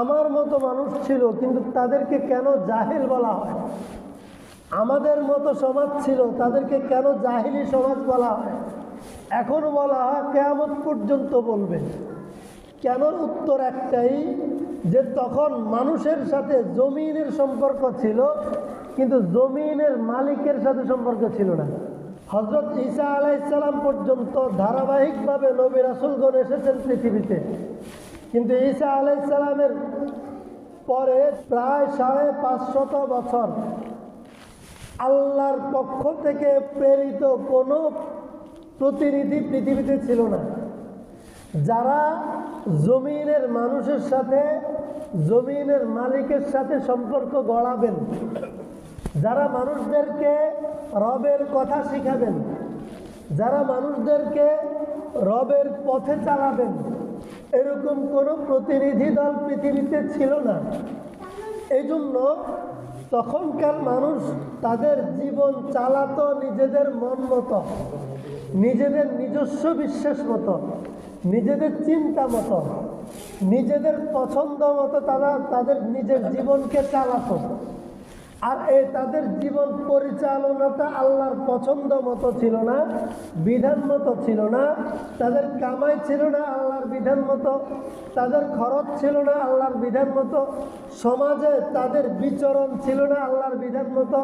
আমার মতো মানুষ ছিল, কিন্তু তাদেরকে কেন জাহিল বলা হয়? আমাদের মতো সমাজ ছিল, তাদেরকে কেন জাহিলি সমাজ বলা হয়? এখন বলা হয় কিয়ামত পর্যন্ত বলবে। কেন? উত্তর একটাই, যে তখন মানুষের সাথে জমিনের সম্পর্ক ছিল, কিন্তু জমিনের মালিকের সাথে সম্পর্ক ছিল না। হযরত ঈসা আলাইহিস সালাম পর্যন্ত ধারাবাহিকভাবে নবী রাসূলগণ এসেছেন পৃথিবীতে, কিন্তু ঈসা আলাইহিস সালামের পরে প্রায় 550 বছর আল্লাহর পক্ষ থেকে প্রেরিত কোনো প্রতিনিধি পৃথিবীতে ছিল না, যারা জমিনের মানুষের সাথে, জমিনের মালিকের সাথে সম্পর্ক গড়াবেন, যারা মানুষদেরকে রবের কথা শিখাবেন, যারা মানুষদেরকে রবের পথে চালাবেন, এরকম কোনো প্রতিনিধি দল পৃথিবীতে ছিল না। এই জন্য তখনকার মানুষ তাদের জীবন চালাতো নিজেদের মন মতো, নিজেদের নিজস্ব বিশ্বাস মতো, নিজেদের চিন্তা মতো, নিজেদের পছন্দ মতো তারা তাদের নিজের জীবনকে চালাতো। আর তাদের জীবন পরিচালনাটা আল্লাহর পছন্দ মতো ছিল না, বিধান মতো ছিল না। তাদের কামাই ছিল না আল্লাহর বিধান মতো, তাদের খরচ ছিল না আল্লাহর বিধান মতো, সমাজে তাদের বিচরণ ছিল না আল্লাহর বিধান মতো,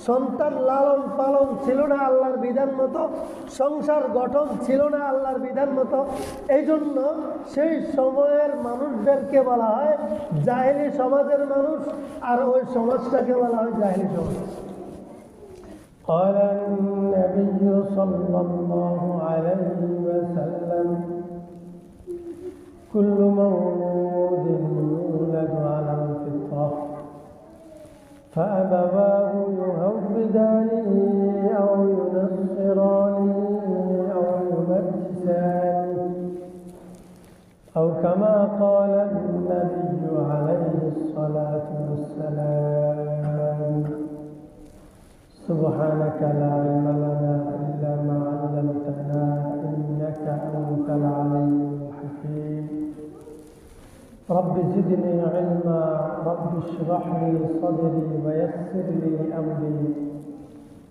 সন্তান লালন পালন ছিল না আল্লাহর বিধান মতো, সংসার গঠন ছিল না আল্লাহর বিধান মতো। এই জন্য সেই সময়ের মানুষদেরকে বলা হয় জাহেলি সমাজের মানুষ, আর ওই সমাজটাকে বলা হয় জাহেলি সমাজ। قال النبي صلى الله عليه وسلم كل مولود يولد على الفطرة فأبواه يهودانه أو ينصرانه أو يمجسانه أو كما قال النبي عليه الصلاة والسلام سبحانك لا علم لنا إلا ما علمتنا إنك أنت العليم الحكيم رب زدني علما رب اشرح لي صدري ويسر لي أمري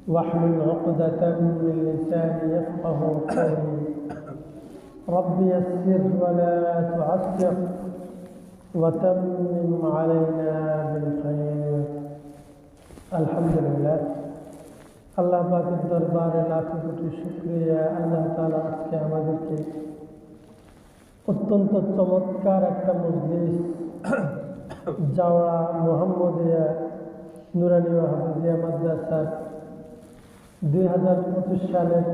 واحلل عقدة من لساني يفقه قولي رب يسر ولا تعسر وتمم علينا بالخير الحمد لله আল্লাহ পাকের দরবারে লাখ কোটি শুকরিয়া। আল্লাহ তাআলা আজকে আমাদেরকে অত্যন্ত চমৎকার একটা মজলিস জাওড়া মুহাম্মদিয়া নুরানি ও হাফিজিয়া মাদ্রাসার 2025 সালের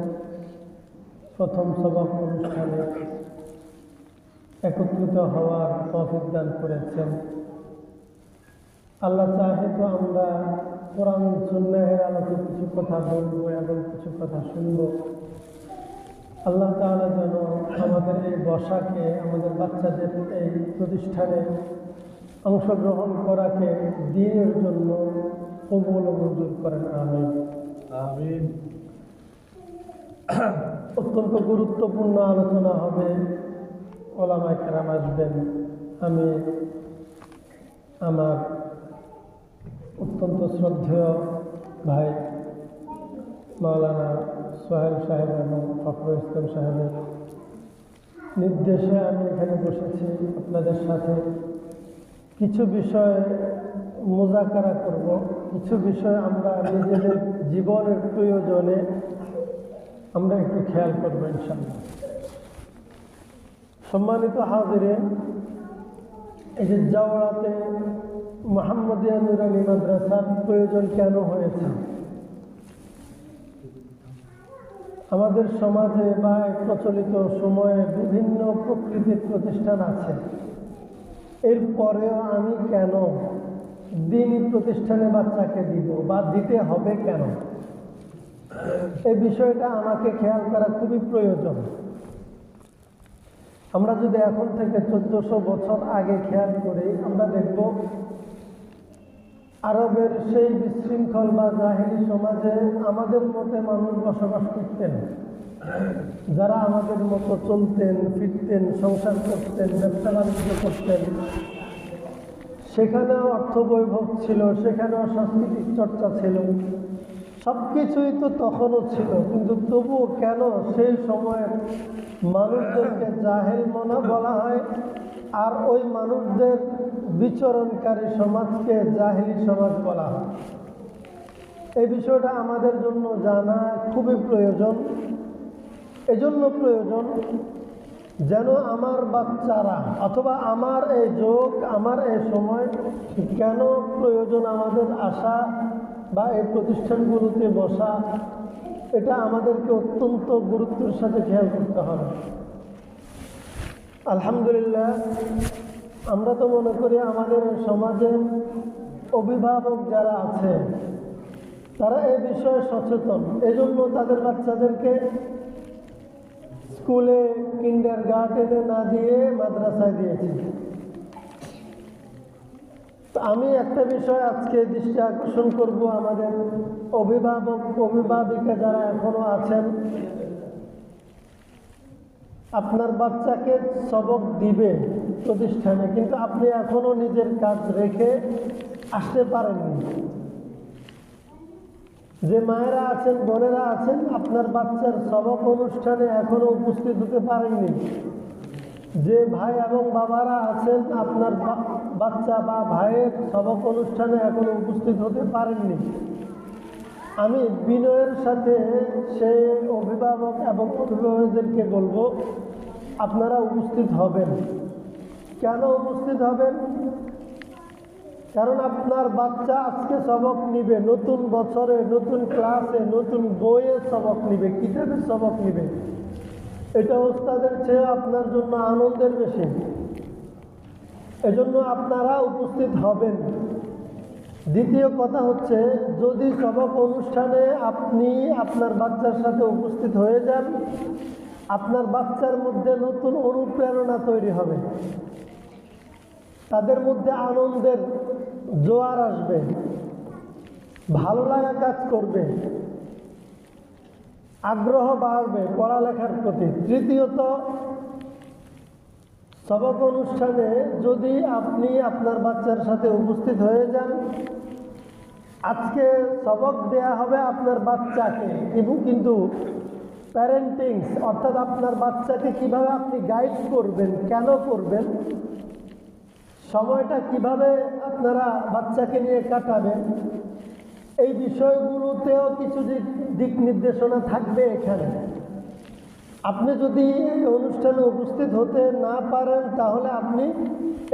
প্রথম সবক অনুষ্ঠানে একত্রিত হওয়ার তৌফিক দান করেছেন। আল্লাহ চাহে তো আমরা কোরআন সুন্নাহের আলোকে কিছু কথা বলবো এবং কিছু কথা শুনবো। আল্লাহ তাআলা যেন আমাদের এই বসাকে, আমাদের বাচ্চাদের এই প্রতিষ্ঠানে অংশগ্রহণ করাকে দ্বীনের জন্য কবুল ও মঞ্জুর করেন। আমিন আমিন। অত্যন্ত গুরুত্বপূর্ণ আলোচনা হবে, ওলামায়ে কেরাম আসবেন। আমি আমার অত্যন্ত শ্রদ্ধেয় ভাই মাওলানা সোহেল সাহেব এবং ফখরুল ইসলাম সাহেবের নির্দেশে আমি এখানে বসেছি আপনাদের সাথে কিছু বিষয় মুযাকারা করব, কিছু বিষয় আমরা নিজেদের জীবনের প্রয়োজনে আমরা একটু খেয়াল করব ইনশাআল্লাহ। সম্মানিত হাজিরিন, এই যে জাওড়াতে মুহাম্মদিয়া নুরানি মাদ্রাসার প্রয়োজন কেন হয়েছে? আমাদের সমাজে বা প্রচলিত সময়ে বিভিন্ন প্রকৃতির প্রতিষ্ঠান আছে, এরপরেও আমি কেন দ্বীনি প্রতিষ্ঠানে বাচ্চাকে দিব বা দিতে হবে কেন? এই বিষয়টা আমাকে খেয়াল করা খুবই প্রয়োজন। আমরা যদি এখন থেকে 1400 বছর আগে খেয়াল করি, আমরা দেখব আরবের সেই বিশৃঙ্খল বা জাহেলি সমাজে আমাদের মতে মানুষ বসবাস করতেন, যারা আমাদের মতো চলতেন, ফিরতেন, সংসার করতেন, ব্যবসা বাণিজ্য করতেন। সেখানেও অর্থবৈভব ছিল, সেখানেও সাংস্কৃতিক চর্চা ছিল, সব কিছুই তো তখনও ছিল। কিন্তু তবুও কেন সেই সময়ের মানুষদেরকে জাহেল মনা বলা হয়, আর ওই মানুষদের বিচরণকারী সমাজকে জাহেলি সমাজ বলা হয়? এই বিষয়টা আমাদের জন্য জানা খুবই প্রয়োজন। এজন্য প্রয়োজন যেন আমার বাচ্চারা অথবা আমার এই যুগ, আমার এই সময় কেন প্রয়োজন আমাদের আসা বা এই প্রতিষ্ঠানগুলোতে বসা, এটা আমাদেরকে অত্যন্ত গুরুত্বের সাথে খেয়াল করতে হবে। আলহামদুলিল্লাহ, আমরা তো মনে করি আমাদের সমাজের অভিভাবক যারা আছে তারা এই বিষয়ে সচেতন, এজন্য তাদের বাচ্চাদেরকে স্কুলে কিন্ডারগার্টেনে না দিয়ে মাদ্রাসায় দিয়েছে। তো আমি একটা বিষয় আজকে দৃষ্টি আকর্ষণ করব, আমাদের অভিভাবক অভিভাবিকা যারা এখনো আছেন, আপনার বাচ্চাকে সবক দিবে প্রতিষ্ঠানে, কিন্তু আপনি এখনো নিজের কাজ রেখে আসতে পারেননি। যে মায়েরা আছেন, বোনেরা আছেন, আপনার বাচ্চার সবক অনুষ্ঠানে এখনো উপস্থিত হতে পারেননি। যে ভাই এবং বাবারা আছেন, আপনার বাচ্চা বা ভাইয়ের সবক অনুষ্ঠানে এখনো উপস্থিত হতে পারেননি, আমি বিনয়ের সাথে সেই অভিভাবক এবং অভিভাবকদেরকে বলবো, আপনারা উপস্থিত হবেন। কেন উপস্থিত হবেন? কারণ আপনার বাচ্চা আজকে সবক নিবে, নতুন বছরে, নতুন ক্লাসে, নতুন বইয়ের সবক নিবে, কিতাবের সবক নিবে। এটা ওস্তাদের চেয়ে আপনার জন্য আনন্দের বেশি। এজন্য আপনারা উপস্থিত হবেন। দ্বিতীয় কথা হচ্ছে, যদি সবক অনুষ্ঠানে আপনি আপনার বাচ্চার সাথে উপস্থিত হয়ে যান, আপনার বাচ্চার মধ্যে নতুন অনুপ্রেরণা তৈরি হবে, তাদের মধ্যে আনন্দের জোয়ার আসবে, ভালো লাগা কাজ করবে, আগ্রহ বাড়বে পড়ালেখার প্রতি। তৃতীয়ত, সবক অনুষ্ঠানে যদি আপনি আপনার বাচ্চার সাথে উপস্থিত হয়ে যান, আজকে সবক দেয়া হবে আপনার বাচ্চাকে, এবং কিন্তু প্যারেন্টিংস অর্থাৎ আপনার বাচ্চাকে কিভাবে আপনি গাইড করবেন, কেন করবেন, সময়টা কিভাবে আপনারা বাচ্চাকে নিয়ে কাটাবেন, এই বিষয়গুলোতেও কিছু দিক নির্দেশনা থাকবে এখানে। আপনি যদি এই অনুষ্ঠানে উপস্থিত হতে না পারেন, তাহলে আপনি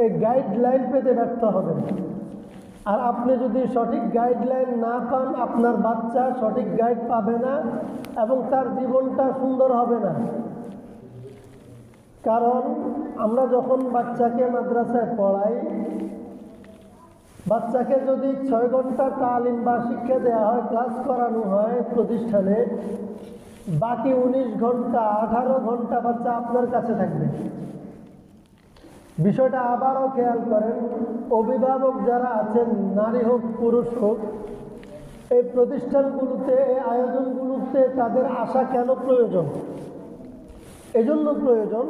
এই গাইডলাইন পেতে ব্যর্থ হবেন। আর আপনি যদি সঠিক গাইডলাইন না পান, আপনার বাচ্চা সঠিক গাইড পাবে না এবং তার জীবনটা সুন্দর হবে না। কারণ আমরা যখন বাচ্চাকে মাদ্রাসায় পড়াই, বাচ্চাকে যদি 6 ঘন্টা তালিম বা শিক্ষা দেওয়া হয়, ক্লাস করানো হয় প্রতিষ্ঠানে, বাকি 19 ঘন্টা 18 ঘন্টা বাচ্চা আপনার কাছে থাকবে। বিষয়টা আবারও খেয়াল করেন, অভিভাবক যারা আছেন, নারী হোক পুরুষ হোক, এই প্রতিষ্ঠানগুলোতে, এই আয়োজনগুলোতে তাদের আসা কেন প্রয়োজন? এজন্য প্রয়োজন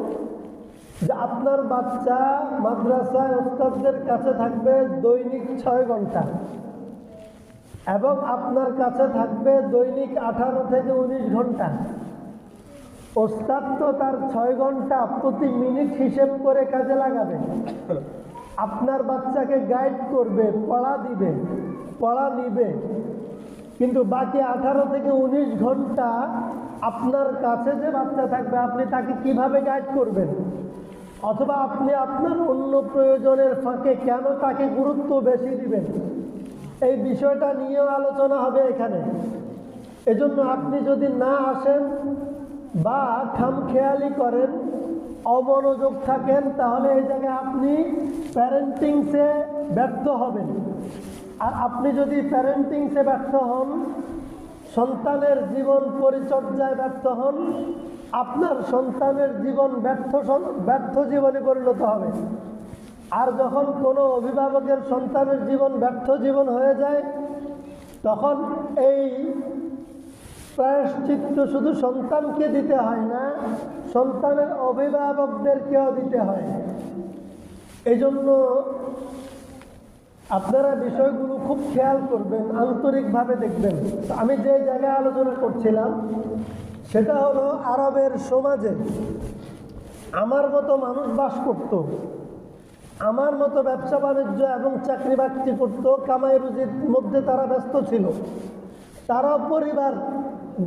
যে আপনার বাচ্চা মাদ্রাসায় ওস্তাদদের কাছে থাকবে দৈনিক 6 ঘন্টা এবং আপনার কাছে থাকবে দৈনিক 18 থেকে 19 ঘন্টা। ওস্তাদ তো তার 6 ঘন্টা প্রতি মিনিট হিসেব করে কাজে লাগাবে, আপনার বাচ্চাকে গাইড করবে, পড়া দিবে, পড়া নিবে, কিন্তু বাকি 18 থেকে 19 ঘন্টা আপনার কাছে যে বাচ্চা থাকবে, আপনি তাকে কিভাবে গাইড করবেন? অথবা আপনি আপনার অন্য প্রয়োজনের ফাঁকে কেন তাকে গুরুত্ব বেশি দিবেন? এই বিষয়টা নিয়েও আলোচনা হবে এখানে। এজন্য আপনি যদি না আসেন বা খামখেয়ালি করেন, অমনোযোগ থাকেন, তাহলে এই জায়গায় আপনি প্যারেন্টিংসে ব্যর্থ হবেন। আর আপনি যদি প্যারেন্টিংসে ব্যর্থ হন, সন্তানের জীবন পরিচর্যায় ব্যর্থ হন, আপনার সন্তানের জীবন ব্যর্থ জীবনে পরিণত হবে। আর যখন কোনো অভিভাবকের সন্তানের জীবন ব্যর্থ জীবন হয়ে যায়, তখন এই প্রায়শ্চিত্ত শুধু সন্তানকে দিতে হয় না, সন্তানের অভিভাবকদেরকেও দিতে হয়। এই জন্য আপনারা বিষয়গুলো খুব খেয়াল করবেন, আন্তরিকভাবে দেখবেন। আমি যে জায়গায় আলোচনা করছিলাম সেটা হলো আরবের সমাজে আমার মতো মানুষ বাস করত, আমার মতো ব্যবসা বাণিজ্য এবং চাকরি বাকরি করত, কামাই রুজির মধ্যে তারা ব্যস্ত ছিল, তারা পরিবার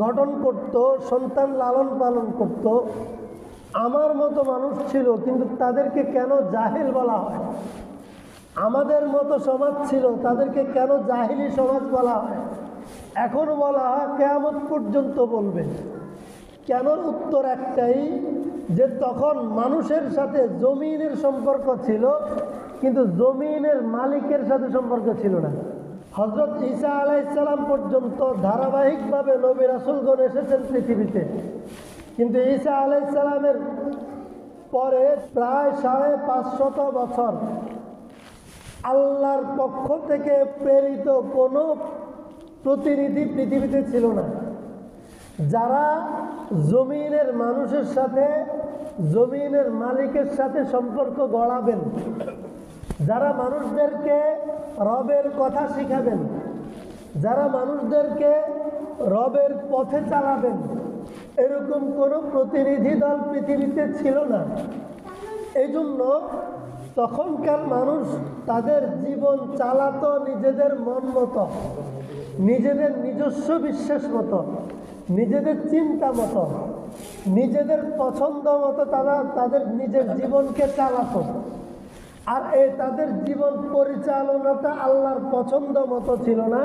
গঠন করত, সন্তান লালন পালন করত। আমার মতো মানুষ ছিল, কিন্তু তাদেরকে কেন জাহিল বলা হয়? আমাদের মতো সমাজ ছিল, তাদেরকে কেন জাহিলি সমাজ বলা হয়? এখন বলা হয় কিয়ামত পর্যন্ত বলবে। কেন? উত্তর একটাই, যে তখন মানুষের সাথে জমিনের সম্পর্ক ছিল, কিন্তু জমিনের মালিকের সাথে সম্পর্ক ছিল না। হযরত ঈসা আলাইহিস সালাম পর্যন্ত ধারাবাহিকভাবে নবী রাসূলগণ এসেছেন পৃথিবীতে, কিন্তু ঈসা আলাইহিস সালামের পরে প্রায় 550 বছর আল্লাহর পক্ষ থেকে প্রেরিত কোনো প্রতিনিধি পৃথিবীতে ছিল না, যারা জমিনের মানুষের সাথে জমিনের মালিকের সাথে সম্পর্ক গড়াবেন, যারা মানুষদেরকে রবের কথা শিখাবেন, যারা মানুষদেরকে রবের পথে চালাবেন, এরকম কোনো প্রতিনিধি দল পৃথিবীতে ছিল না। এই জন্য তখনকার মানুষ তাদের জীবন চালাতো নিজেদের মন মতো, নিজেদের নিজস্ব বিশ্বাস মতো, নিজেদের চিন্তা মতো, নিজেদের পছন্দ মতো তারা তাদের নিজের জীবনকে চালাতো। আর তাদের জীবন পরিচালনাটা আল্লাহর পছন্দ মতো ছিল না,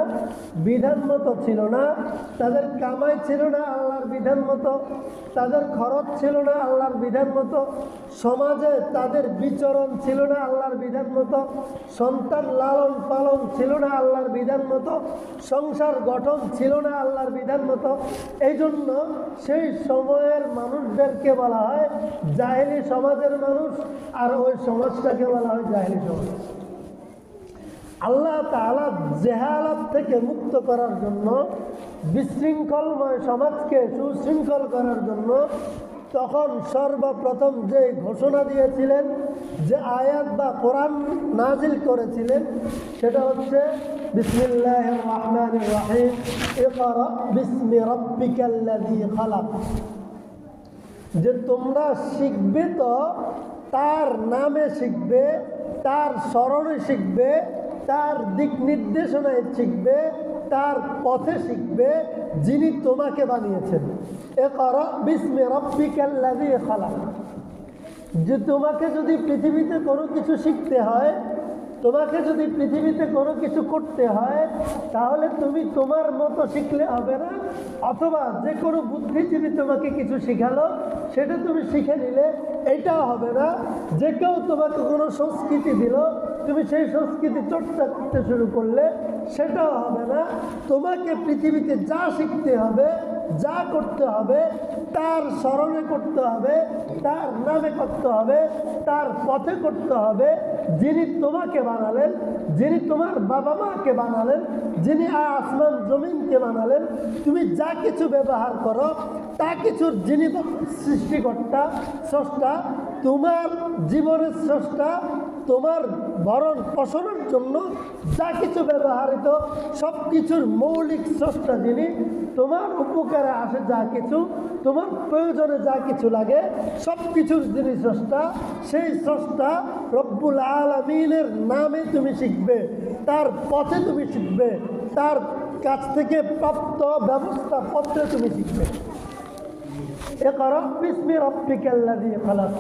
বিধান মতো ছিল না। তাদের কামাই ছিল না আল্লাহর বিধান মতো, তাদের খরচ ছিল না আল্লাহর বিধান মতো, সমাজে তাদের বিচরণ ছিল না আল্লাহর বিধান মতো, সন্তান লালন পালন ছিল না আল্লাহর বিধান মতো, সংসার গঠন ছিল না আল্লাহর বিধান মতো। এই জন্য সেই সময়ের মানুষদেরকে বলা হয় জাহেলি সমাজের মানুষ, আর ওই সমাজটাকে বলা হয় জাহেলি সমাজ। আল্লাহ তাআলা জেহালাত থেকে মুক্ত করার জন্য, বিশৃঙ্খলময় সমাজকে সুশৃঙ্খল করার জন্য তখন সর্বপ্রথম যে ঘোষণা দিয়েছিলেন, যে আয়াত বা কোরআন নাজিল করেছিলেন, সেটা হচ্ছে বিসমিল্লাহির রহমানির রহিম, ইকরা বিসমি রাব্বিকাল্লাযী খালাক। যে তোমরা শিখবে তো তার নামে শিখবে, তার স্মরণে শিখবে, তার দিক নির্দেশনায় শিখবে, তার পথে শিখবে, যিনি তোমাকে বানিয়েছেন। ইকরা বিসমি রাব্বিকাল্লাযী খালাক। যে তোমাকে যদি পৃথিবীতে কোনো কিছু শিখতে হয়, তোমাকে যদি পৃথিবীতে কোনো কিছু করতে হয়, তাহলে তুমি তোমার মতো শিখলে হবে না, অথবা যে কোনো বুদ্ধিজীবী তোমাকে কিছু শিখালো সেটা তুমি শিখে নিলে এটাও হবে না। যে কেউ তোমাকে কোনো সংস্কৃতি দিল, তুমি সেই সংস্কৃতি চর্চা করতে শুরু করলে সেটাও হবে না। তোমাকে পৃথিবীতে যা শিখতে হবে, যা করতে হবে, তার স্মরণে করতে হবে, তার নামে করতে হবে, তার পথে করতে হবে, যিনি তোমাকে বানালেন, যিনি তোমার বাবা মাকে বানালেন, যিনি আসমান জমিনকে বানালেন। তুমি যা কিছু ব্যবহার করো তা কিছুর যিনি সৃষ্টিকর্তা, স্রষ্টা, তোমার জীবনের স্রষ্টা, তোমার ভরণ পোষণের জন্য যা কিছু ব্যবহৃত সব কিছুর মৌলিক স্রষ্টা যিনি, তোমার উপকারে আসে যা কিছু, তোমার প্রয়োজনে যা কিছু লাগে সব কিছুর যিনি স্রষ্টা, সেই স্রষ্টা রব্বুল আলামিনের নামে তুমি শিখবে, তার পথে তুমি শিখবে, তার কাছ থেকে প্রাপ্ত ব্যবস্থা পত্রে তুমি শিখবে। ইকরা বিসমি রাব্বিকাল্লাযী খালাক।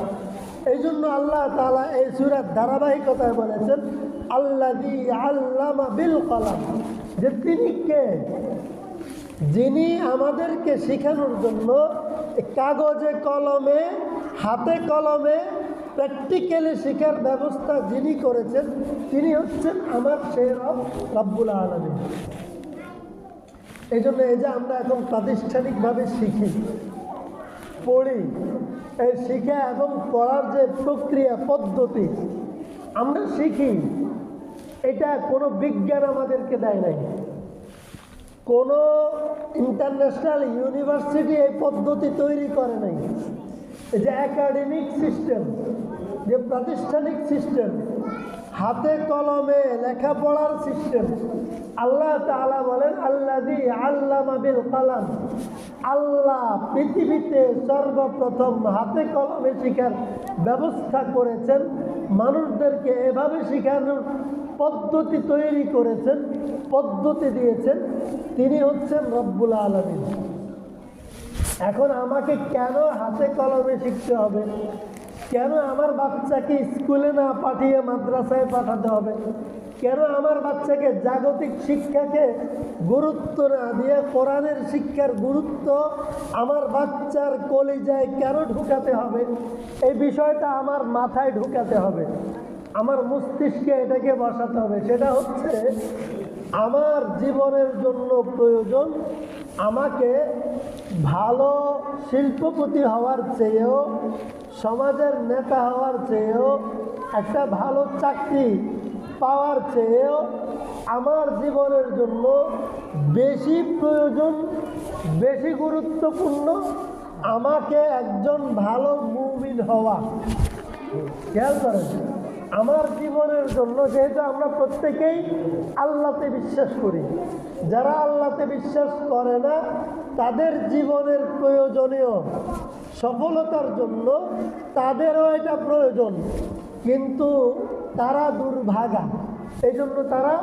এই জন্য আল্লাহ তাআলা এই সূরার ধারাবাহিকতায় বলেছেন আল্লাযী আল্লামা বিল কলম, যে তিনি কে? যিনি আমাদেরকে শেখানোর জন্য কাগজে কলমে, হাতে কলমে প্র্যাকটিক্যালি শেখার ব্যবস্থা যিনি করেছেন, তিনি হচ্ছেন আমার সেই রব্বুল আলামিন। এই জন্য এই যে আমরা এখন প্রাতিষ্ঠানিকভাবে শিখি, পড়ি, এই শিখা এবং পড়ার যে প্রক্রিয়া পদ্ধতি আমরা শিখি, এটা কোনো বিজ্ঞান আমাদেরকে দেয় নাই, কোনো ইন্টারন্যাশনাল ইউনিভার্সিটি এই পদ্ধতি তৈরি করে নাই। এই যে একাডেমিক সিস্টেম, যে প্রাতিষ্ঠানিক সিস্টেম, হাতে কলমে লেখাপড়ার সিস্টেম। আল্লাহ তাআলা বলেন আল্লাযী আল্লামা বিল কলম, আল্লাহ পৃথিবীতে সর্বপ্রথম হাতে কলমে শিক্ষার ব্যবস্থা করেছেন, মানুষদেরকে এভাবে শেখানোর পদ্ধতি তৈরি করেছেন, পদ্ধতি দিয়েছেন, তিনি হচ্ছেন রব্বুল আলামিন। এখন আমাকে কেন হাতে কলমে শিখতে হবে? কেন আমার বাচ্চাকে স্কুলে না পাঠিয়ে মাদ্রাসায় পাঠাতে হবে? কেন আমার বাচ্চাকে জাগতিক শিক্ষাকে গুরুত্ব না দিয়ে কোরআনের শিক্ষার গুরুত্ব আমার বাচ্চার কলিজায় কেন ঢুকাতে হবে? এই বিষয়টা আমার মাথায় ঢুকাতে হবে, আমার মস্তিষ্কে এটাকে বসাতে হবে। সেটা হচ্ছে আমার জীবনের জন্য প্রয়োজন আমাকে ভালো শিল্পপতি হওয়ার চেয়েও, সমাজের নেতা হওয়ার চেয়েও, একটা ভালো চাকরি পাওয়ার চেয়েও আমার জীবনের জন্য বেশি প্রয়োজন, বেশি গুরুত্বপূর্ণ আমাকে একজন ভালো মুমিন হওয়া। খেয়াল করেন, আমার জীবনের জন্য, যেহেতু আমরা প্রত্যেকেই আল্লাহতে বিশ্বাস করি, যারা আল্লাহতে বিশ্বাস করে না তাদের জীবনের প্রয়োজনীয় সফলতার জন্য তাদেরও এটা প্রয়োজন, কিন্তু তারা দুর্ভাগা, এই জন্য তারা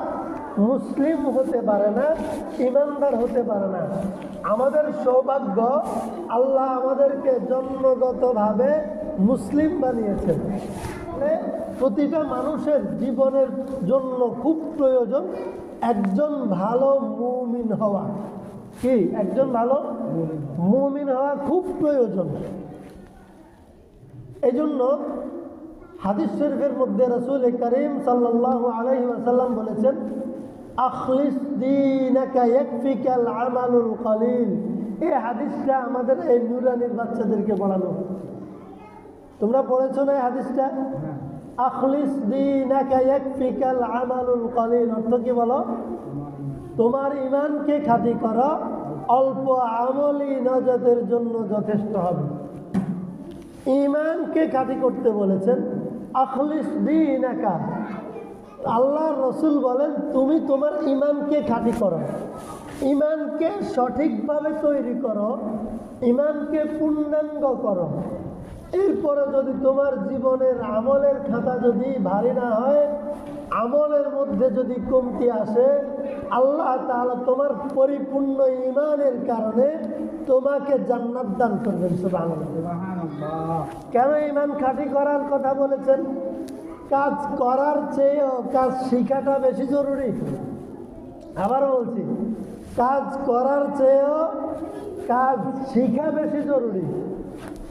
মুসলিম হতে পারে না, ইমানদার হতে পারে না। আমাদের সৌভাগ্য, আল্লাহ আমাদেরকে জন্মগতভাবে মুসলিম বানিয়েছেন। প্রতিটা মানুষের জীবনের জন্য খুব প্রয়োজন একজন ভালো মুমিন হওয়া। কি একজন ভালো মুমিন হওয়া খুব প্রয়োজন। এই জন্য হাদিস শরীফের মধ্যে রাসূল করিম সাল্লাল্লাহু আলাইহি ওয়াসাল্লাম বলেছেন, আখলিস দীনাকা ইয়াকফিকাল আমালুল কলিল। এই হাদিসটা আমাদের এই নুরানির বাচ্চাদেরকে পড়ানো। তোমরা পড়েছো না এই হাদিসটা? আখলিস দীনাকা ইয়াকফিকাল আমালুল কলিল। অর্থ কি বলো? তোমার ঈমানকে খাঁটি করো, অল্প আমলই নাজাতের জন্য যথেষ্ট হবে। ঈমানকে খাঁটি করতে বলেছেন। আখলিস দীনাকা, আল্লাহর রাসূল বলেন তুমি তোমার ঈমানকে খাঁটি করো, ঈমানকে সঠিকভাবে তৈরি করো, ঈমানকে পূর্ণাঙ্গ করো। এরপরে যদি তোমার জীবনের আমলের খাতা যদি ভারী না হয়, আমলের মধ্যে যদি কমতি আসে, আল্লাহ তাআলা তোমার পরিপূর্ণ ঈমানের কারণে তোমাকে জান্নাত দান করবেন। সুবহানাল্লাহ। কেন ঈমান খাঁটি করার কথা বলেছেন? কাজ করার চেয়েও কাজ শিখাটা বেশি জরুরি। আবার বলছি, কাজ করার চেয়েও কাজ শিখা বেশি জরুরি।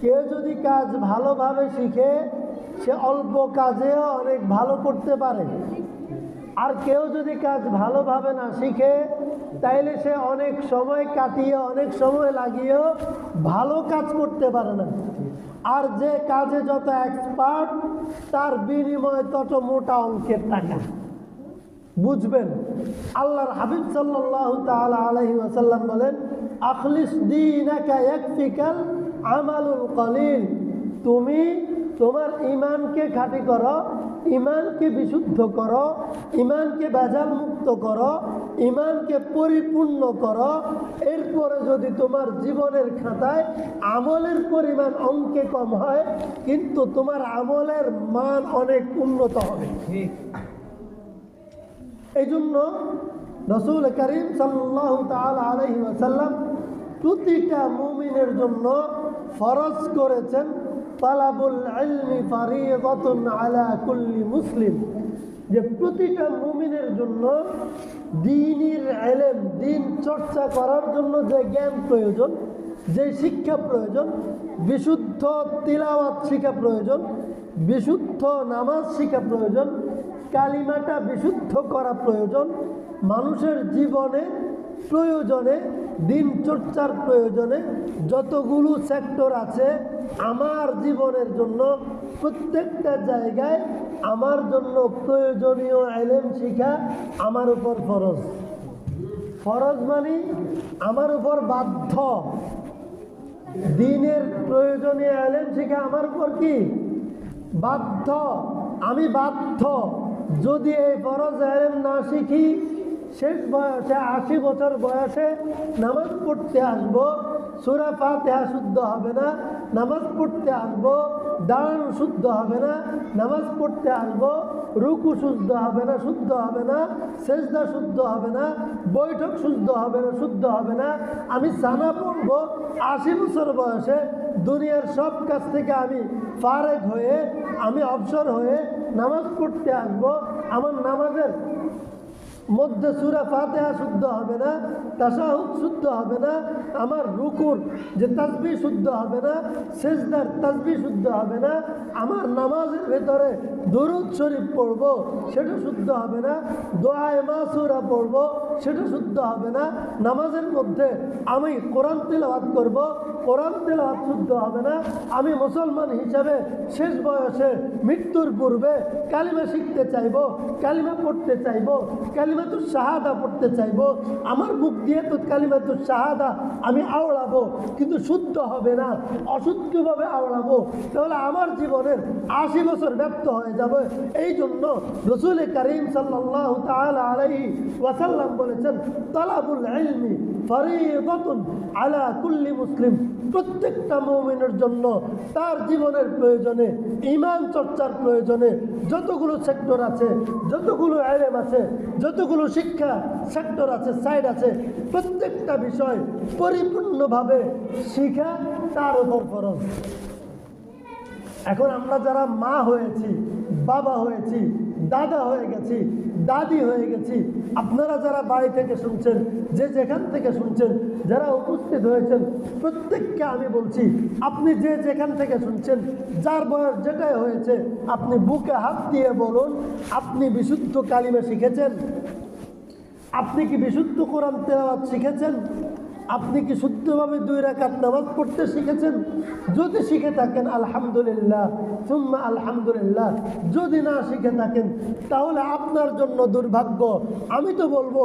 কেউ যদি কাজ ভালোভাবে শিখে সে অল্প কাজেও অনেক ভালো করতে পারে, আর কেউ যদি কাজ ভালোভাবে না শিখে তাইলে সে অনেক সময় কাটিয়ে, অনেক সময় লাগিয়েও ভালো কাজ করতে পারে না। আর যে কাজে যত এক্সপার্ট তার বিনিময়ে তত মোটা অঙ্কের টাকা। বুঝবেন, আল্লাহর হাবিব সাল্লাল্লাহু তাআলা আলাইহি ওয়াসাল্লাম বলেন, আখলিস দীনাকা ইয়াকফিকাল আমালুল কলিল। তুমি তোমার ঈমানকে খাঁটি করো, ঈমানকে বিশুদ্ধ করো, ঈমানকে ভেজাল মুক্ত করো, ঈমানকে পরিপূর্ণ করো। এরপরে যদি তোমার জীবনের খাতায় আমলের পরিমাণ অঙ্কে কম হয়, কিন্তু তোমার আমলের মান অনেক উন্নত হবে। এই জন্য রাসূল করিম সাল্লাল্লাহু তাআলা আলাইহি ওয়াসাল্লাম প্রতিটা মুমিনের জন্য ফরজ করেছেন, তালাবুল ইলমি ফারিদাতুন আলা কুল্লি মুসলিম, যে প্রতিটা মুমিনের জন্য দ্বীনের ইলম, দ্বীন চর্চা করার জন্য যে জ্ঞান প্রয়োজন, যে শিক্ষা প্রয়োজন, বিশুদ্ধ তিলাওয়াত শিক্ষা প্রয়োজন, বিশুদ্ধ নামাজ শিক্ষা প্রয়োজন, কালিমাটা বিশুদ্ধ করা প্রয়োজন, মানুষের জীবনে প্রয়োজনে, দিন চর্চার প্রয়োজনে যতগুলো সেক্টর আছে, আমার জীবনের জন্য প্রত্যেকটা জায়গায় আমার জন্য প্রয়োজনীয় ইলম শিখা আমার উপর ফরজ। ফরজ মানে আমার উপর বাধ্য। দ্বীনের প্রয়োজনীয় ইলম শিখা আমার উপর কি? বাধ্য। আমি বাধ্য যদি এই ফরজ ইলম না শিখি, শেষ বয়সে 80 বছর বয়সে নামাজ পড়তে আসবো, সূরা ফাতিহা শুদ্ধ হবে না, নামাজ পড়তে আসবো, দাঁড়ানো শুদ্ধ হবে না, নামাজ পড়তে আসবো, রুকু শুদ্ধ হবে না, শুদ্ধ হবে না, সেজদা শুদ্ধ হবে না, বৈঠক শুদ্ধ হবে না, শুদ্ধ হবে না, আমি সানা পড়বো, 80 বছর বয়সে দুনিয়ার সব কাজ থেকে আমি ফারেক হয়ে, আমি অবসর হয়ে নামাজ পড়তে আসবো, আমার নামাজের মধ্যে সূরা ফাতিহা শুদ্ধ হবে না, তাশাহুদ শুদ্ধ হবে না, আমার রুকুর যে তাসবিহ শুদ্ধ হবে না, সেজদার তাসবিহ শুদ্ধ হবে না, আমার নামাজের ভেতরে দুরূদ শরীফ পড়ব সেটা শুদ্ধ হবে না, দোয়ায়ে মাসুরা পড়ব সেটা শুদ্ধ হবে না, নামাজের মধ্যে আমি কোরআন তিলাওয়াত করব, কোরআন তিলাওয়াত শুদ্ধ হবে না, আমি মুসলমান হিসাবে শেষ বয়সে মৃত্যুর পূর্বে কালিমা শিখতে চাইব, কালিমা পড়তে চাইব, কালিমাতুশ শাহাদা পড়তে চাইব, আমার মুখ দিয়ে তো কালিমাতুশ শাহাদা আমি আওড়াবো, কিন্তু শুদ্ধ হবে না, অশুদ্ধভাবে আওড়াবো, তাহলে আমার জীবনের 80 বছর ব্যর্থ হয়ে যাবে। এই জন্য রাসূল করিম সাল্লাল্লাহু তাআলা আলাইহি ওয়াসাল্লাম বলেছেন, তালাবুল ইলমি ফরিদাতুন আলা কুল্লি মুসলিম, প্রত্যেকটা মুমিনের জন্য তার জীবনের প্রয়োজনে, ঈমান চর্চার প্রয়োজনে যতগুলো সেক্টর আছে, যতগুলো ইলম আছে, যতগুলো শিক্ষা সেক্টর আছে, সাইড আছে, প্রত্যেকটা বিষয় পরিপূর্ণভাবে শিখা তার উপর ফরজ। এখন আমরা যারা মা হয়েছি, বাবা হয়েছি, দাদা হয়ে গেছি, দাদি হয়ে গেছি, আপনারা যারা বাড়ি থেকে শুনছেন, যে যেখান থেকে শুনছেন, যারা উপস্থিত হয়েছেন, প্রত্যেককে আমি বলছি, আপনি যে যেখান থেকে শুনছেন, যার বয়স যেটাই হয়েছে, আপনি বুকে হাত দিয়ে বলুন, আপনি বিশুদ্ধ কালিমা শিখেছেন? আপনি কি বিশুদ্ধ কোরআন তেলাওয়াত শিখেছেন? আপনি কি শুদ্ধভাবে 2 রাকাত নামাজ পড়তে শিখেছেন? যদি শিখে থাকেন আলহামদুলিল্লাহ, সুম্মা আলহামদুলিল্লাহ। যদি না শিখে থাকেন তাহলে আপনার জন্য দুর্ভাগ্য। আমি তো বলবো,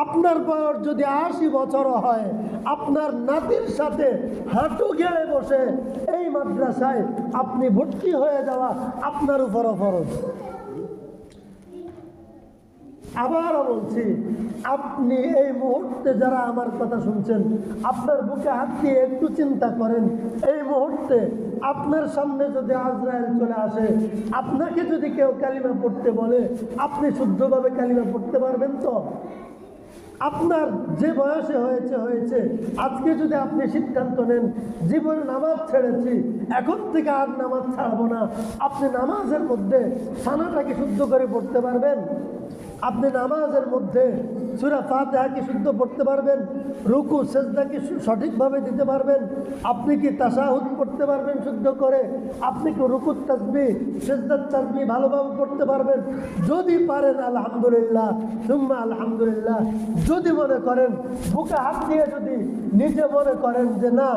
আপনার বয়স যদি 80 বছরও হয়, আপনার নাতির সাথে হাঁটু গেড়ে বসে এই মাদ্রাসায় আপনি ভর্তি হয়ে যাওয়া আপনার উপরও ফরজ। আবারও বলছি, আপনি এই মুহূর্তে যারা আমার কথা শুনছেন, আপনার বুকে হাত দিয়ে একটু চিন্তা করেন, এই মুহূর্তে আপনার সামনে যদি আজরাইল চলে আসে, আপনাকে যদি কেউ কালিমা পড়তে বলে, আপনি শুদ্ধভাবে কালিমা পড়তে পারবেন তো? আপনার যে বয়সে হয়েছে, আজকে যদি আপনি সিদ্ধান্ত নেন জীবনে নামাজ ছেড়েছি, এখন থেকে আর নামাজ ছাড়বো না, আপনি নামাজের মধ্যে সানাটাকে শুদ্ধ করে পড়তে পারবেন? আপনি নামাজের মধ্যে সূরা ফাতিহা কি শুদ্ধ পড়তে পারবেন? রুকু সেজদা কি সঠিকভাবে দিতে পারবেন? আপনি কি তাশাহুদ পড়তে পারবেন শুদ্ধ করে? আপনি কি রুকুর তাসবিহ, সেজদার তাসবিহ ভালোভাবে পড়তে পারবেন? যদি পারেন আলহামদুলিল্লাহ, সুম্মা আলহামদুলিল্লাহ। যদি মনে করেন, বুকে হাত দিয়ে যদি নিজে মনে করেন যে না,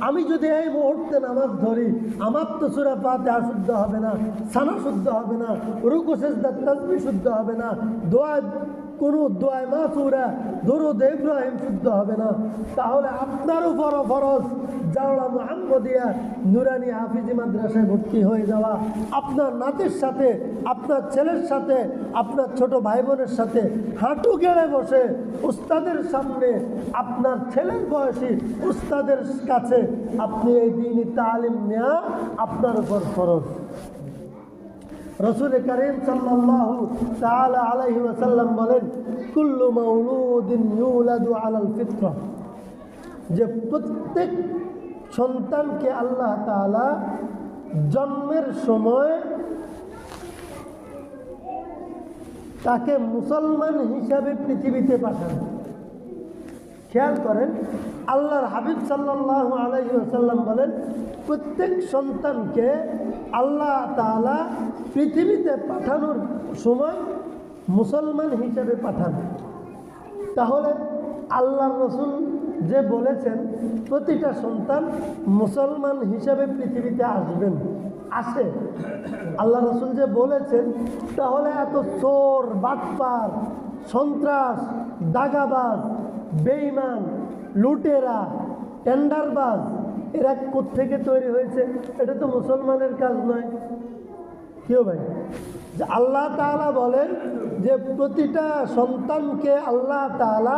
আমি যদি এই মুহূর্তে নামাজ ধরি, আমার তো সূরা ফাতিহা শুদ্ধ হবে না, সানা শুদ্ধ হবে না, রুকু সেজদার তাসবিহ শুদ্ধ হবে না, দোয়ায়ে মাসুরা, দুরূদ ইব্রাহিম শুদ্ধ হবে না, তাহলে আপনার উপরও ফরজ জাওলা মুহাম্মদিয়া নুরানি হাফিজি মাদ্রাসায় ভর্তি হয়ে যাওয়া, আপনার নাতির সাথে, আপনার ছেলের সাথে, আপনার ছোট ভাই বোনের সাথে হাঁটু গেড়ে বসে উস্তাদের সামনে, আপনার ছেলের বয়সী উস্তাদের কাছে আপনি এই দ্বীনি তালিম নেওয়া আপনার উপর ফরজ। রাসূল করিম সাল্লাল্লাহু তাআলা আলাইহি ওয়াসাল্লাম বলেন, কুল্লু মাউলুদিন ইউলাদু আলাল ফিতরা, যে প্রত্যেক সন্তানকে আল্লাহ তাআলা জন্মের সময় তাকে মুসলমান হিসাবে পৃথিবীতে পাঠান। খেয়াল করেন, আল্লাহর হাবিব সাল্লাল্লাহু আলাইহি ওয়াসাল্লাম বলেন, প্রত্যেক সন্তানকে আল্লাহ তাআলা পৃথিবীতে পাঠানোর সময় মুসলমান হিসেবে পাঠান। তাহলে আল্লাহর রাসূল যে বলেছেন প্রতিটা সন্তান মুসলমান হিসেবে পৃথিবীতে আসবেন, আসে, আল্লাহ রাসূল যে বলেছেন, তাহলে এত চোর, বাটপার, সন্ত্রাস, দাগাবাজ, বেঈমান, লুটেরা, টেন্ডারবাজ, এরা কোত্থেকে তৈরি হয়েছে? এটা তো মুসলমানের কাজ নয়। কেউ ভাই যে আল্লাহ তাআলা বলেন যে প্রতিটা সন্তানকে আল্লাহ তাআলা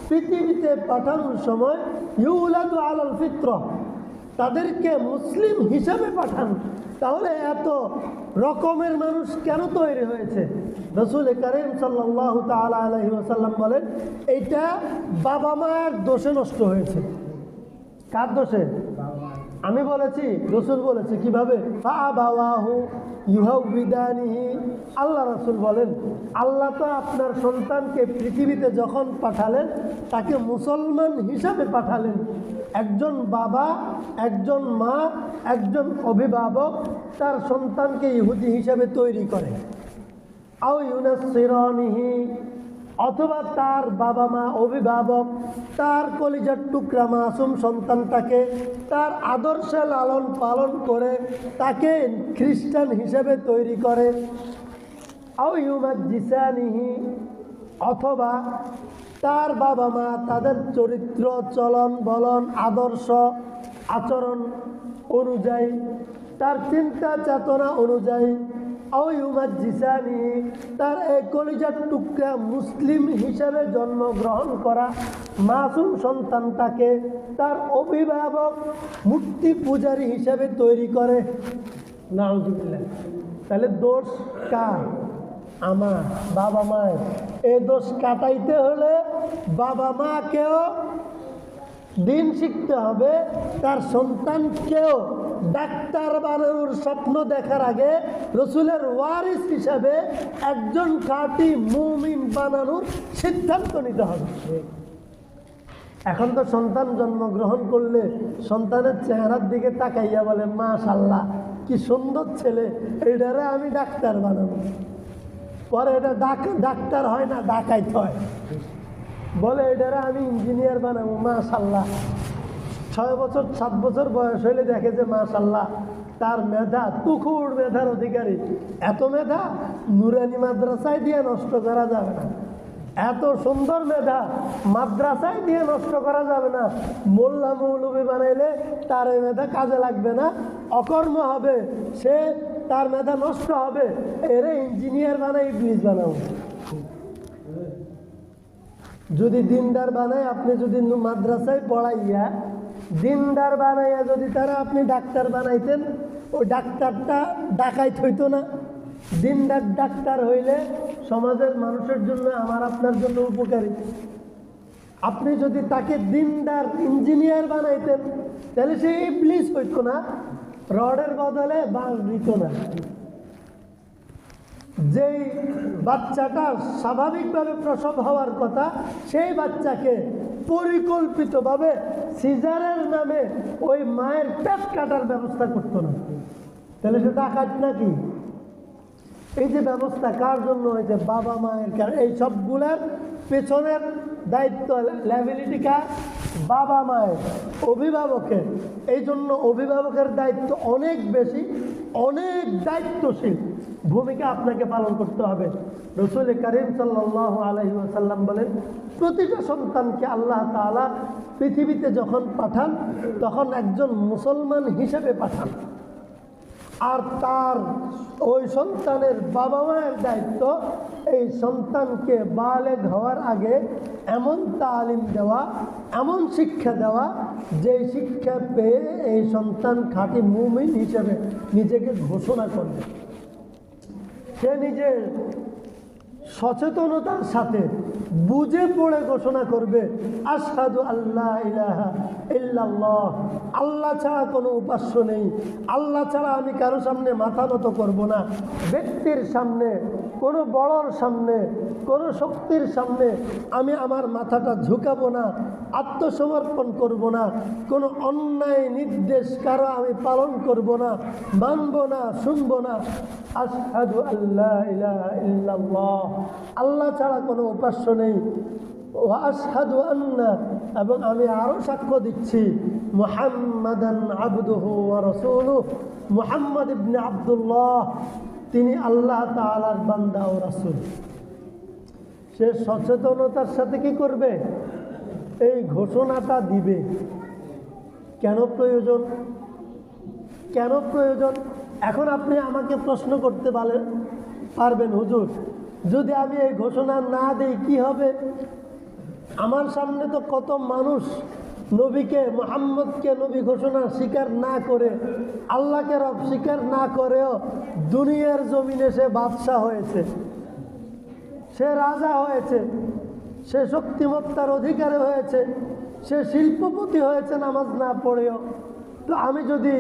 পৃথিবীতে পাঠানোর সময় ইউলাদু আলাল ফিতরা, তাদেরকে মুসলিম হিসাবে পাঠান। তাহলে এত রকমের মানুষ কেন তৈরি হয়েছে? রাসূল কারীম সাল্লাল্লাহু তাআলা আলাইহি ওয়াসাল্লাম বলেন এইটা বাবা মায়ের দোষে নষ্ট হয়েছে। কার দোষে? আমি বলেছি, রাসূল বলেছে কিভাবে? ফাআবাওয়াহু ইউহাউবিদানিহি। আল্লাহ রাসূল বলেন আল্লাহ তো আপনার সন্তানকে পৃথিবীতে যখন পাঠালেন তাকে মুসলমান হিসাবে পাঠালেন। একজন বাবা, একজন মা, একজন অভিভাবক তার সন্তানকে ইহুদি হিসাবে তৈরি করে। আও ইউনাসসিরানিহি, অথবা তার বাবা মা অভিভাবক তার কলিজার টুকরা মাসুম সন্তানটাকে তার আদর্শে লালন পালন করে তাকে খ্রিস্টান হিসেবে তৈরি করে। আও ইউমাজ্জিসানিহি, অথবা তার বাবা মা তাদের চরিত্র চলন বলন আদর্শ আচরণ অনুযায়ী, তার চিন্তা চেতনা অনুযায়ী তার এই কলিজার টুকরা মুসলিম হিসেবে জন্মগ্রহণ করা মাসুম সন্তানটাকে তার অভিভাবক মূর্তি পূজারী হিসেবে তৈরি করে। নাউজুবিল্লাহ। তাহলে দোষ কার? আমার, বাবা মায়ের। এই দোষ কাটাইতে হলে বাবা মাকেও দিন শিখতে হবে, তার সন্তানকেও ডাক্তার বানানোর স্বপ্ন দেখার আগে রসুলের ওয়ারিস হিসাবে একজন খাঁটি মুমিন বানানোর সিদ্ধান্ত নিতে হবে। এখন তো সন্তান জন্মগ্রহণ করলে সন্তানের চেহারার দিকে তাকাইয়া বলে মাশাআল্লাহ কি সুন্দর ছেলে, এটারে আমি ডাক্তার বানাবো। পরে এটা ডাক্তার হয় না, ডাকাইত হয়। বলে এটারে আমি ইঞ্জিনিয়ার বানাবো। মাশাআল্লাহ 6 বছর 7 বছর বয়স হইলে দেখে যে মাশাআল্লাহ তার মেধা, তুখুর মেধার অধিকারী। এত মেধা নুরানি মাদ্রাসায় দিয়ে নষ্ট করা যাবে না। এত সুন্দর মেধা মাদ্রাসায় দিয়ে নষ্ট করা যাবে না। মোল্লা মৌলবি বানাইলে তার এই মেধা কাজে লাগবে না, অকর্ম হবে, সে তার মেধা নষ্ট হবে। এরে ইঞ্জিনিয়ার বানাই ইবলিস বানাবো। যদি দিনদার বানায়, আপনি যদি মাদ্রাসায় পড়াইয়া দিনদার বানাইয়া যদি তারা আপনি ডাক্তার বানাইতেন, ওই ডাক্তারটা ডাকাইত হইতো না। দিনদার ডাক্তার হইলে সমাজের মানুষের জন্য, আমার আপনার জন্য উপকারী। আপনি যদি তাকে দিনদার ইঞ্জিনিয়ার বানাইতেন তাহলে সে ইবলিস হইতো না, রডের বদলে বাঁশ দিত না। যেই বাচ্চাটা স্বাভাবিকভাবে প্রসব হওয়ার কথা, সেই বাচ্চাকে পরিকল্পিতভাবে সিজারের নামে ওই মায়ের পেট কাটার ব্যবস্থা করতো না। তাহলে সে ডাকাত নাকি? এই যে ব্যবস্থা কার জন্য হয়েছে? বাবা মায়ের। এই সবগুলোর পেছনের দায়িত্ব, লায়াবিলিটি কার? বাবা মায়ের, অভিভাবকের। এই জন্য অভিভাবকের দায়িত্ব অনেক বেশি, অনেক দায়িত্বশীল ভূমিকা আপনাকে পালন করতে হবে। রাসূল কারীম সাল্লাল্লাহু আলাইহি ওয়াসাল্লাম বলেন প্রতিটা সন্তানকে আল্লাহ তাআলা পৃথিবীতে যখন পাঠান তখন একজন মুসলমান হিসেবে পাঠান। আর তার ওই সন্তানের বাবা মায়ের দায়িত্ব এই সন্তানকে বালেগ হওয়ার আগে এমন তালিম দেওয়া, এমন শিক্ষা দেওয়া, যে শিক্ষা পেয়ে এই সন্তান খাঁটি মুমিন হিসেবে নিজেকে ঘোষণা করবে। সে নিজের সচেতনতার সাথে বুঝে পড়ে ঘোষণা করবে আশহাদু আল্লা ইলাহা ইল্লাল্লাহ, আল্লাহ ছাড়া কোনো উপাস্য নেই, আল্লাহ ছাড়া আমি কারো সামনে মাথা নত করব না, ব্যক্তির সামনে, কোনো বড়র সামনে, কোনো শক্তির সামনে আমি আমার মাথাটা ঝুঁকাবো না, আত্মসমর্পণ করব না, কোনো অন্যায় নির্দেশ কারো আমি পালন করব না, মানব না, শুনব না। আশহাদু আল্লা ইলাহা ইল্লাল্লাহ, আল্লাহ ছাড়া কোনো উপাস্য নেই। ওয়া আশহাদু আন্না, এবং আমি আরও সাক্ষ্য দিচ্ছি মুহাম্মাদান আবদুহু ওয়া রাসূলুহু, মুহাম্মদ ইবনে আব্দুল্লাহ তিনি আল্লাহ তাআলার বান্দা ও রাসূল। সে সচেতনতার সাথে কি করবে? এই ঘোষণাটা দিবে। কেন প্রয়োজন? কেন প্রয়োজন? এখন আপনি আমাকে প্রশ্ন করতে পারেন পারবেন হুজুর? যদি আমি এই ঘোষণা না দিই কি হবে? আমার সামনে তো কত মানুষ নবীকে, মুহাম্মদকে নবী ঘোষণা স্বীকার না করে, আল্লাহকে রব স্বীকার না করেও দুনিয়ার জমিনে সে বাদশাহ হয়েছে, সে রাজা হয়েছে, সে শক্তিমত্তার অধিকারী হয়েছে, সে শিল্পপতি হয়েছে নামাজ না পড়েও। তো আমি যদি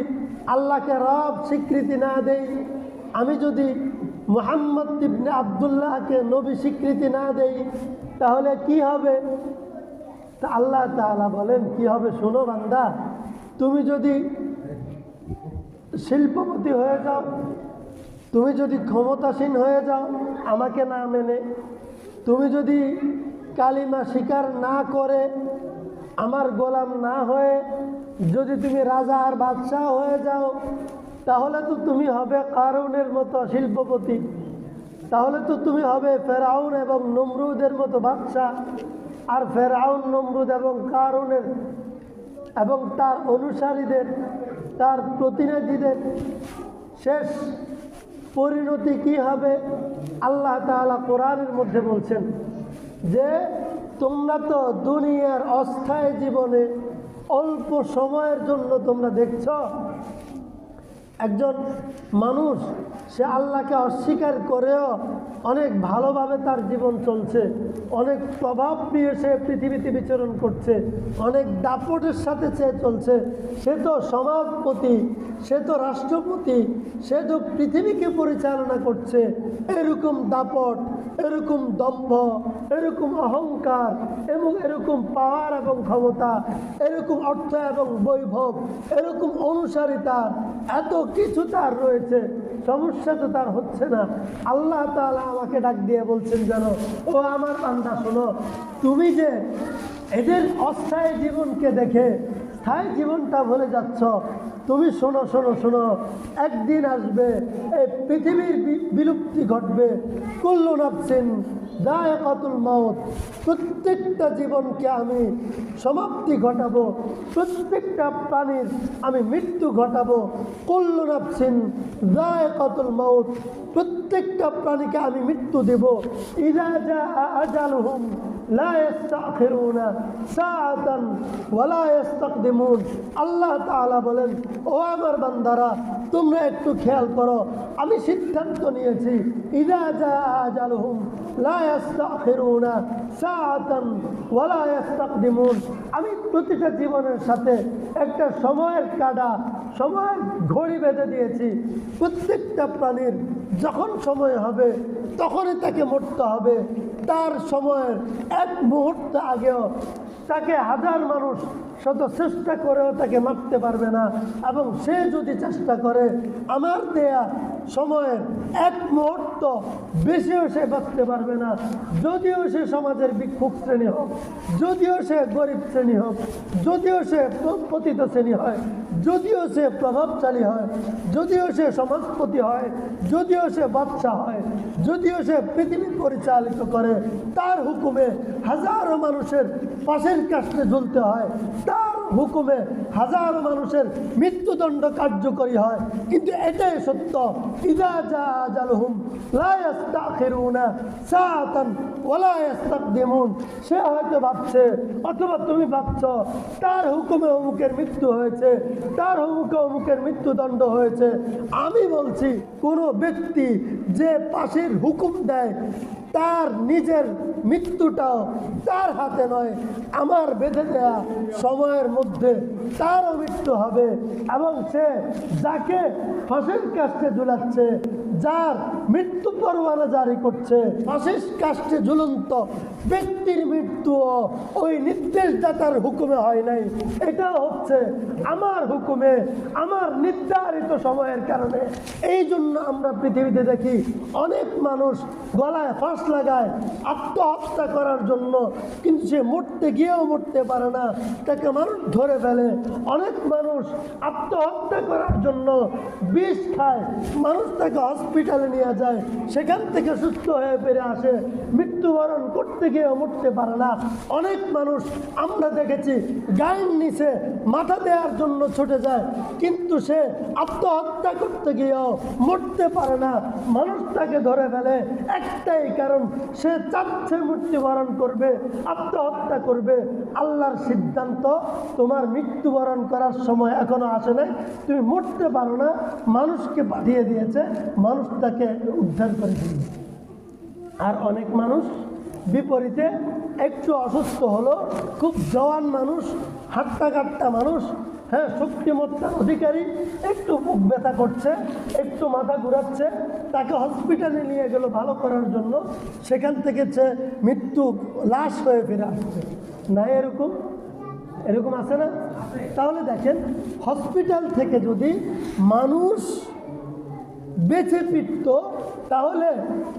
আল্লাহকে রব স্বীকৃতি না দেই, আমি যদি মুহাম্মদ ইবনে আব্দুল্লাহকে নবী স্বীকৃতি না দেই, তাহলে কি হবে? তা আল্লাহ তাআলা বলেন কি হবে শোনো বান্দা, তুমি যদি শিল্পপতি হয়ে যাও, তুমি যদি ক্ষমতাসীন হয়ে যাও আমাকে না মেনে, তুমি যদি কালিমা স্বীকার না করে আমার গোলাম না হয়ে যদি তুমি রাজা আর বাদশাহ হয়ে যাও, তাহলে তো তুমি হবে কারুনের মতো শিল্পপতি, তাহলে তো তুমি হবে ফেরাউন এবং নমরুদের মতো বাদশাহ। আর ফেরাউন, নমরুদ এবং কারুনের এবং তার অনুসারীদের, তার প্রতিনিধিদের শেষ পরিণতি কি হবে? আল্লাহ তাআলা কোরআনের মধ্যে বলছেন যে তোমরা তো দুনিয়ার অস্থায়ী জীবনে অল্প সময়ের জন্য তোমরা দেখছ একজন মানুষ সে আল্লাহকে অস্বীকার করেও অনেক ভালোভাবে তার জীবন চলছে, অনেক প্রভাব নিয়ে সে পৃথিবীতে বিচরণ করছে, অনেক দাপটের সাথে সে চলছে, সে তো সমাজপতি, সে তো রাষ্ট্রপতি, সে তো পৃথিবীকে পরিচালনা করছে। এরকম দাপট, এরকম দম্ভ, এরকম অহংকার এবং এরকম পাওয়ার এবং ক্ষমতা, এরকম অর্থ এবং বৈভব, এরকম অনুসারী তার, এত কিছু তার রয়েছে, সমস্যা তো তার হচ্ছে না। আল্লাহ তাআলা আমাকে ডাক দিয়ে বলছেন যেন, ও আমার বান্দা শোনো, তুমি যে এদের অস্থায়ী জীবনকে দেখে স্থায়ী জীবনটা ভুলে যাচ্ছ, তুমি শোনো শোনো শোনো, একদিন আসবে এই পৃথিবীর বিলুপ্তি ঘটবে। কুল্লু নাফসিন যায়কাতুল মাউত, প্রত্যেকটা জীবনকে আমি সমাপ্তি ঘটাবো, প্রত্যেকটা প্রাণীর আমি মৃত্যু ঘটাবো। কুল্লু নাফসিন যায়কাতুল মাউত, প্রত্যেকটা প্রাণীকে আমি মৃত্যু দেব। ইযা জাআ আজালুহুম লা ইস্তাখিরুনা সাআতান ওয়া লা ইস্তাকদিমুন। আল্লাহ তাআলা বলেন, ও আমার বান্দারা তোমরা একটু খেয়াল করো, আমি সিদ্ধান্ত নিয়েছি, ইযা জাআ আজালুহুম লা ইস্তাখিরুনা সাআতান ওয়া লা ইস্তাকদিমুন। আমি প্রতিটা জীবনের সাথে একটা সময়ের কাঁটা, সময়ের ঘড়ি বেঁধে দিয়েছি। প্রত্যেকটা প্রাণীর যখন সময় হবে তখনই তাকে মরতে হবে। তার সময়ের এক মুহূর্ত আগেও তাকে হাজার মানুষ শত চেষ্টা করেও তাকে মারতে পারবে না, এবং সে যদি চেষ্টা করে আমার দেয়া সময়ের এক মুহূর্ত বেশিও সে বাঁচতে পারবে না। যদিও সে সমাজের ভিক্ষুক শ্রেণী হোক, যদিও সে গরিব শ্রেণী হোক, যদিও সে পতিত শ্রেণী হয়, যদিও সে প্রভাবশালী হয়, যদিও সে সমাজপতি হয়, যদিও সে বাদশাহ হয়, যদিও সে পৃথিবী পরিচালিত করে, তার হুকুমে হাজারো মানুষের পাশের কাছে ঝুলতে হয়, তার হুকুমে হাজারো মানুষের মৃত্যুদণ্ড কার্যকরী হয়। কিন্তু এটাই সত্য, ইযা জাআ আজালুহুম লা ইস্তাখিরুনা সাআতান ওয়া লা ইস্তাকদিমুন। সে হয়তো ভাবছে, অথবা তুমি ভাবছো, তার হুকুমে অমুকের মৃত্যু হয়েছে, তার হুকুমে অমুকের মৃত্যুদণ্ড হয়েছে। আমি বলছি, কোনো ব্যক্তি যে পাশের হুকুম দেয় তার নিজের মৃত্যুটাও তার হাতে নয়, আমার বেঁধে দেয়া সময়ের মধ্যে তারও মৃত্যু হবে। এবং সে যাকে ফাঁসির কাস্টে ঝুলাচ্ছে, যার মৃত্যু পরোয়ানা জারি করছে, ফাঁসির কাস্টে ঝুলন্ত ব্যক্তির মৃত্যুও ওই নির্দেশদাতার হুকুমে হয় নাই, এটা হচ্ছে আমার হুকুমে, আমার নির্ধারিত সময়ের কারণে। এই জন্য আমরা পৃথিবীতে দেখি অনেক মানুষ গলায় ফাঁস লাগায় আত্মহত্যা করার জন্য, কিন্তু সে মরতে গিয়েও মরতে পারে না, তাকে মানুষ ধরে ফেলে। অনেক মানুষ আত্মহত্যা করার জন্য বিষ খায়, মানুষ তাকে হসপিটালে নিয়ে যায়, সেখান থেকে সুস্থ হয়ে ফিরে আসে, মৃত্যুবরণ করতে গিয়েও মরতে পারে না। অনেক মানুষ আমরা দেখেছি গায়ের নিচে মাথা দেওয়ার জন্য ছুটে যায়, কিন্তু সে আত্মহত্যা করতে গিয়েও মরতে পারে না। মানুষ তাকে ধরে ফেলে একটাই কারণ, সে চাচ্ছে মৃত্যুবরণ করবে, আত্মহত্যা করবে। আল্লাহর সিদ্ধান্ত, তোমার মৃত্যুবরণ করার সময় এখনো আসে নাই, তুমি মরতে পারো না, মানুষকে পাঠিয়ে দিয়েছে, মানুষ তাকে উদ্ধার করে দিল। আর অনেক মানুষ বিপরীতে একটু অসুস্থ হলো, খুব জওয়ান মানুষ, হাট্টা কাট্টা মানুষ, হ্যাঁ শক্তিমত্তার অধিকারী, একটু বুক ব্যথা করছে, একটু মাথা ঘুরাচ্ছে, তাকে হসপিটালে নিয়ে গেল ভালো করার জন্য, সেখান থেকে সে মৃত্যু লাশ হয়ে ফিরে আসছে। না এরকম এরকম আছে না? তাহলে দেখেন, হসপিটাল থেকে যদি মানুষ বেঁচে ফিরত, তাহলে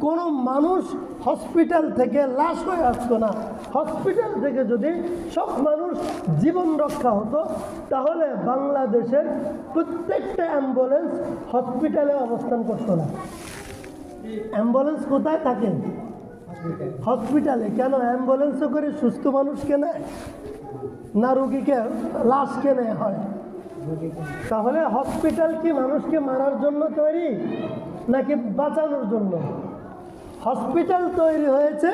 কোনো মানুষ হসপিটাল থেকে লাশ হয়ে আসতো না। হসপিটাল থেকে যদি সব মানুষ জীবন রক্ষা হতো, তাহলে বাংলাদেশের প্রত্যেকটা অ্যাম্বুলেন্স হসপিটালে অবস্থান করতো না। অ্যাম্বুলেন্স কোথায় থাকে? হসপিটালে। কেন? অ্যাম্বুলেন্সও করে সুস্থ মানুষকে নেয় না রুগীকে, লাশকে নেওয়া হয়? তাহলে হসপিটাল কি মানুষকে মারার জন্য তৈরি নাকি বাঁচানোর জন্য? হসপিটাল তৈরি হয়েছে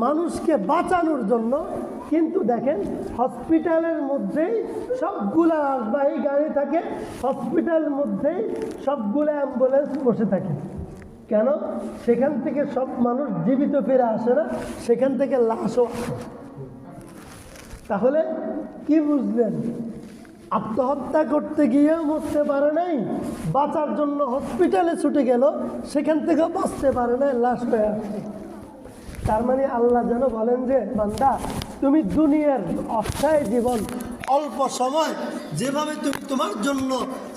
মানুষকে বাঁচানোর জন্য, কিন্তু দেখেন হসপিটালের মধ্যেই সবগুলা রাজবাহী গাড়ি থাকে, হসপিটালের মধ্যেই সবগুলা অ্যাম্বুলেন্স বসে থাকে। কেন? সেখান থেকে সব মানুষ জীবিত ফিরে আসে না, সেখান থেকে লাশও আসে। তাহলে কি বুঝলেন? আত্মহত্যা করতে গিয়েও মরতে পারে নাই, বাঁচার জন্য হসপিটালে ছুটে গেল, সেখান থেকেও বাঁচতে পারে নাই, লাশ হয়ে আসছে। তার মানে আল্লাহ যেন বলেন যে, বান্দা তুমি দুনিয়ার অস্থায়ী জীবন অল্প সময় যেভাবে তুমি তোমার জন্য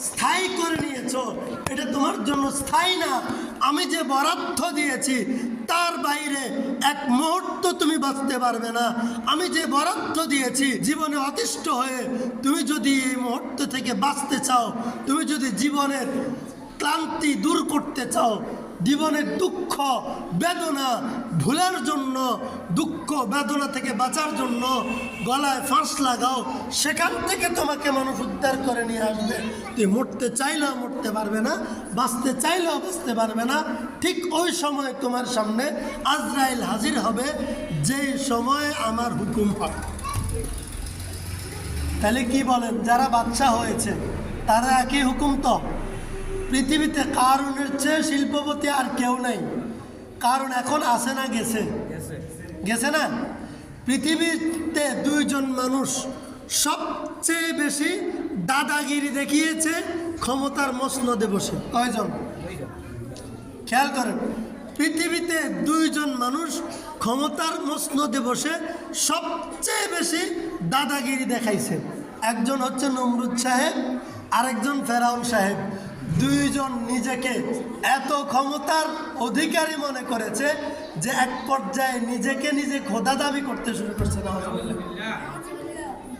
স্থায়ী করে নিয়েছো, এটা তোমার জন্য স্থায়ী না। আমি যে বরাদ্দ দিয়েছি তার বাইরে এক মুহূর্ত তুমি বাঁচতে পারবে না। আমি যে বরাদ্দ দিয়েছি জীবনে অতিষ্ঠ হয়ে তুমি যদি এই মুহূর্ত থেকে বাঁচতে চাও, তুমি যদি জীবনের ক্লান্তি দূর করতে চাও, জীবনের দুঃখ বেদনা ভুলার জন্য, দুঃখ বেদনা থেকে বাঁচার জন্য গলায় ফাঁস লাগাও, সেখান থেকে তোমাকে মানুষ উদ্ধার করে নিয়ে আসবে। তুই মরতে চাইলেও মরতে পারবে না, বাঁচতে চাইলেও বাঁচতে পারবে না। ঠিক ওই সময় তোমার সামনে আজরাইল হাজির হবে, যেই সময় আমার হুকুম হয়। তাহলে কি বলেন, যারা বাচ্চা হয়েছে তারা একই হুকুম? তো পৃথিবীতে কারণের চেয়ে শিল্পপতি আর কেউ নেই। কারণ এখন আসে না গেছে? গেছে না? পৃথিবীতে দুইজন মানুষ সবচেয়ে বেশি দাদাগিরি দেখিয়েছে ক্ষমতার মসনদে বসে। কয়জন? খেয়াল করেন, পৃথিবীতে দুইজন মানুষ ক্ষমতার মসনদে বসে সবচেয়ে বেশি দাদাগিরি দেখাইছে। একজন হচ্ছে নমরুদ সাহেব, আরেকজন ফেরাউন সাহেব। দুইজন নিজেকে এত ক্ষমতার অধিকারী মনে করেছে যে এক পর্যায়ে নিজেকে নিজে খোদা দাবি করতে শুরু করছে।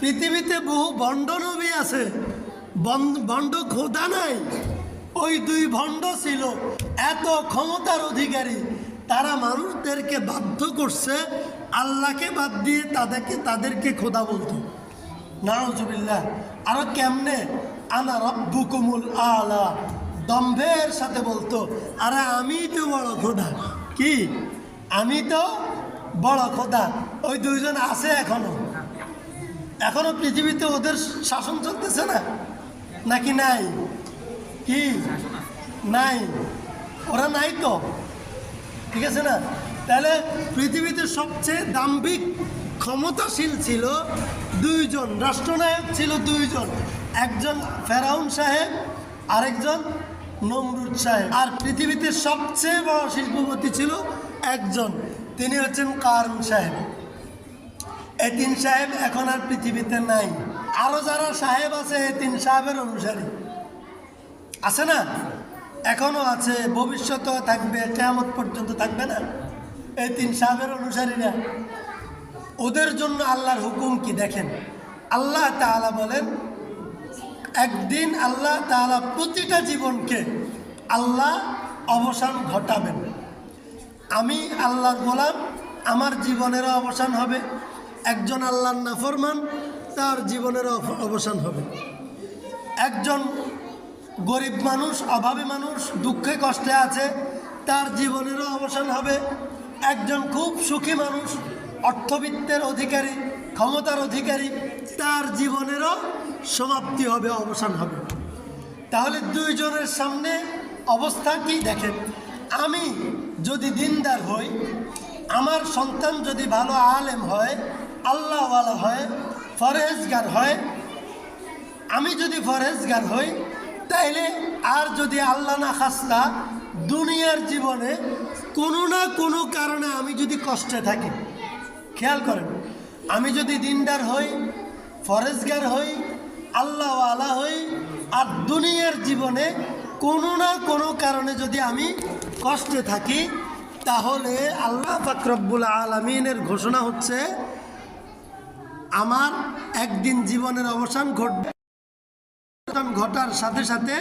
পৃথিবীতে বহু ভণ্ড নবী আছে, ভণ্ড খোদা নাই। ওই দুই ভণ্ড ছিল এত ক্ষমতার অধিকারী, তারা মানুষদেরকে বাধ্য করছে আল্লাহকে বাদ দিয়ে তাদেরকে খোদা বলতো। নাউজুবিল্লাহ। আরো কেমনে? আনা রব্বুকুমুল আলা, দম্ভের সাথে বলতো, আরে আমি তো বড় খোদা। কি? আমি তো বড় খোদা। ওই দুইজন আছে এখনো পৃথিবীতে, ওদের শাসন চলতেছে না নাকি নাই? কি নাই? ওরা নাই তো, ঠিক আছে না? তাহলে পৃথিবীতে সবচেয়ে দাম্ভিক ক্ষমতাশীল ছিল দুইজন, রাষ্ট্রনায়ক ছিল দুইজন, একজন ফেরাউন সাহেব, আরেকজন নমরুদ সাহেব। আর পৃথিবীতে সবচেয়ে বড় শিল্পপতি ছিল একজন, তিনি হচ্ছেন কারুন সাহেব। এই তিন সাহেব এখন আর পৃথিবীতে নাই। আরো যারা সাহেব আছে এই তিন সাহেবের অনুসারী আছে না? এখনো আছে, ভবিষ্যতেও থাকবে, কিয়ামত পর্যন্ত থাকবে না এই তিন সাহেবের অনুসারীরা। ওদের জন্য আল্লাহর হুকুম কি দেখেন। আল্লাহ তাআলা বলেন, একদিন আল্লাহ তাআলা প্রতিটা জীবনকে আল্লাহ অবসান ঘটাবেন। আমি আল্লাহর গোলাম, আমার জীবনেরও অবসান হবে। একজন আল্লাহর নাফরমান, তার জীবনেরও অবসান হবে। একজন গরিব মানুষ, অভাবী মানুষ, দুঃখে কষ্টে আছে, তার জীবনেরও অবসান হবে। একজন খুব সুখী মানুষ, অর্থবিত্তের অধিকারী, ক্ষমতার অধিকারী, তার জীবনেরও সমাপ্তি হবে, অবসান হবে। তাহলে দুইজনের সামনে অবস্থা কি দেখেন। আমি যদি দিনদার হই, আমার সন্তান যদি ভালো আলেম হয়, আল্লাহওয়ালা হয়, ফরহেজগার হয়, আমি যদি ফরহেজগার হই, তাইলে আর যদি আল্লাহ না খাস্তা দুনিয়ার জীবনে কোনো না কোনো কারণে আমি যদি কষ্টে থাকি, খেয়াল করেন, আমি যদি দিনদার হই, ফরহেজগার হই, আল্লাহওয়ালা হই, আর দুনিয়ার জীবনে কোনো না কোনো কারণে যদি আমি কষ্টে থাকি, তাহলে আল্লাহ পাক রব্বুল আলামিনের ঘোষণা হচ্ছে আমার একদিন জীবনের অবসান ঘটবে। ঘটার সাথে সাথে